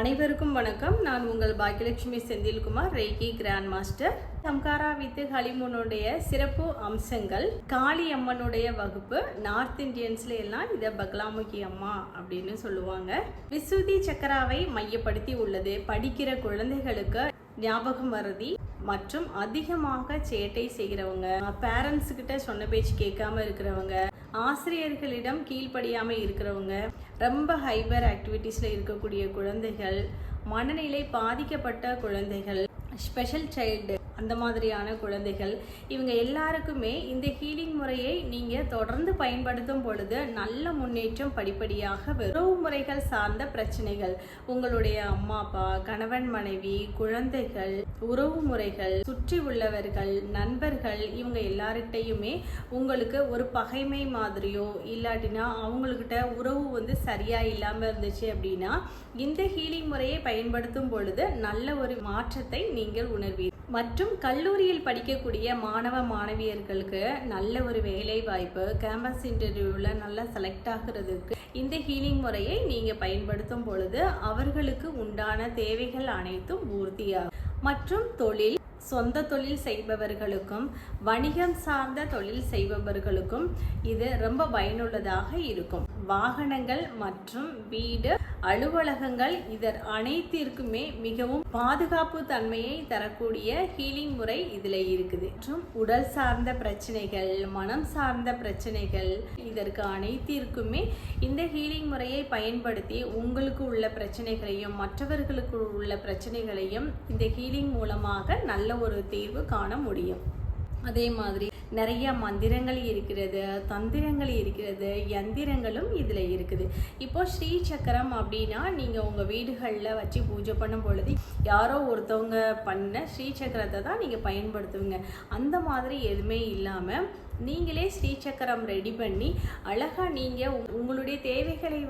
அனைவருக்கும் வணக்கம். நான் உங்கள் Bhagyalakshmi Senthilkumar, reiki grand master. ஹம்காரா வித் ஹலிமுனுடைய சிறப்பு அம்சங்கள். காளி அம்மனுடைய வகுப்பு. நார்த் இந்தியன்ஸ்ல எல்லாம் இதை பக்லாமுகி அம்மா அப்படின்னு சொல்லுவாங்க. விசுதி சக்கராவை மையப்படுத்தி உள்ளது. படிக்கிற குழந்தைகளுக்கு ஞாபகம் மறதி மற்றும் அதிகமாக சேட்டை செய்கிறவங்க, பேரண்ட்ஸ் கிட்ட சொன்ன பேச்சு கேட்காம இருக்கிறவங்க, ஆசிரியர்களிடம் கீழ்ப்படியாம இருக்கிறவங்க, ரொம்ப ஹைப்பர் ஆக்டிவிட்டீஸ்ல இருக்கக்கூடிய குழந்தைகள், மனநிலை பாதிக்கப்பட்ட குழந்தைகள், ஸ்பெஷல் சைல்டு, அந்த மாதிரியான குழந்தைகள், இவங்க எல்லாருக்குமே இந்த ஹீலிங் முறையை நீங்கள் தொடர்ந்து பயன்படுத்தும் பொழுது நல்ல முன்னேற்றம் படிப்படியாக வரும். உறவு முறைகள் சார்ந்த பிரச்சனைகள், உங்களுடைய அம்மா அப்பா, கணவன் மனைவி, குழந்தைகள், உறவு முறைகள், சுற்றி உள்ளவர்கள், நண்பர்கள், இவங்க எல்லார்கிட்டையுமே உங்களுக்கு ஒரு பகைமை மாதிரியோ இல்லாட்டினா அவங்கக்கிட்ட உறவு சரியா இல்லாமல் இருந்துச்சு அப்படின்னா இந்த ஹீலிங் முறையை பயன்படுத்தும் பொழுது நல்ல ஒரு மாற்றத்தை நீங்கள் உணர்வீர்கள். மற்றும் கல்லூரியில் படிக்கக்கூடிய மாணவ மாணவியர்களுக்கு நல்ல ஒரு வேலை வாய்ப்பு, கேம்பஸ் இன்டர்வியூவில் நல்லா செலக்ட் ஆகிறதுக்கு இந்த ஹீலிங் முறையை நீங்கள் பயன்படுத்தும் பொழுது அவர்களுக்கு உண்டான தேவைகள் அனைத்தும் பூர்த்தியாகும். மற்றும் தொழில், சொந்த தொழில் செய்பவர்களுக்கும் வணிகம் சார்ந்த தொழில் செய்பவர்களுக்கும் இது ரொம்ப பயனுள்ளதாக இருக்கும். வாகனங்கள் மற்றும் வீடு, அலுவலகங்கள், இதர் அனைத்திற்குமே மிகவும் பாதுகாப்பு தன்மையை தரக்கூடிய ஹீலிங் முறை இதில் இருக்குது. மற்றும் உடல் சார்ந்த பிரச்சனைகள், மனம் சார்ந்த பிரச்சனைகள், இதற்கு அனைத்திற்குமே இந்த ஹீலிங் முறையை பயன்படுத்தி உங்களுக்கு உள்ள பிரச்சனைகளையும் மற்றவர்களுக்கு உள்ள பிரச்சனைகளையும் இந்த ஹீலிங் மூலமாக நல்ல ஒரு தீர்வு காண முடியும். அதே மாதிரி நிறைய மந்திரங்கள் இருக்கிறது, தந்திரங்கள் இருக்கிறது, யந்திரங்களும் இதில் இருக்குது. இப்போ ஸ்ரீ சக்கரம் அப்படின்னா நீங்கள் உங்கள் வீடுகளில் வச்சு பூஜை பண்ணும் பொழுது யாரோ ஒருத்தவங்க பண்ண ஸ்ரீ சக்கரத்தை தான் நீங்கள் பயன்படுத்துவீங்க. அந்த மாதிரி எதுவுமே இல்லாமல் நீங்களே ஸ்ரீசக்கரம் ரெடி பண்ணி அழகாக நீங்கள் உங்களுடைய தேவைகளை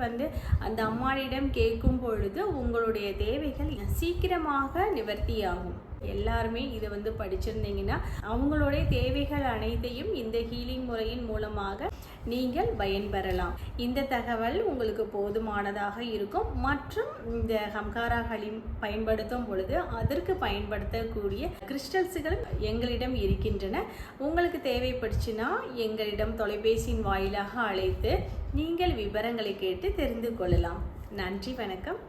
அந்த அம்மானிடம் கேட்கும் பொழுது உங்களுடைய தேவைகள் சீக்கிரமாக நிவர்த்தியாகும். எல்லாருமே இதை படிச்சிருந்தீங்கன்னா அவங்களுடைய தேவைகள் அனைத்தையும் இந்த ஹீலிங் முறையின் மூலமாக நீங்கள் பயன்பெறலாம். இந்த தகவல் உங்களுக்கு போதுமானதாக இருக்கும். மற்றும் இந்த ஹம்காரா ஹலீம் பயன்படுத்தும் பொழுது அதற்கு பயன்படுத்தக்கூடிய கிறிஸ்டல்ஸுகள் எங்களிடம் இருக்கின்றன. உங்களுக்கு தேவைப்படுச்சுன்னா எங்களிடம் தொலைபேசியின் வாயிலாக அழைத்து நீங்கள் விவரங்களை கேட்டு தெரிந்து கொள்ளலாம். நன்றி, வணக்கம்.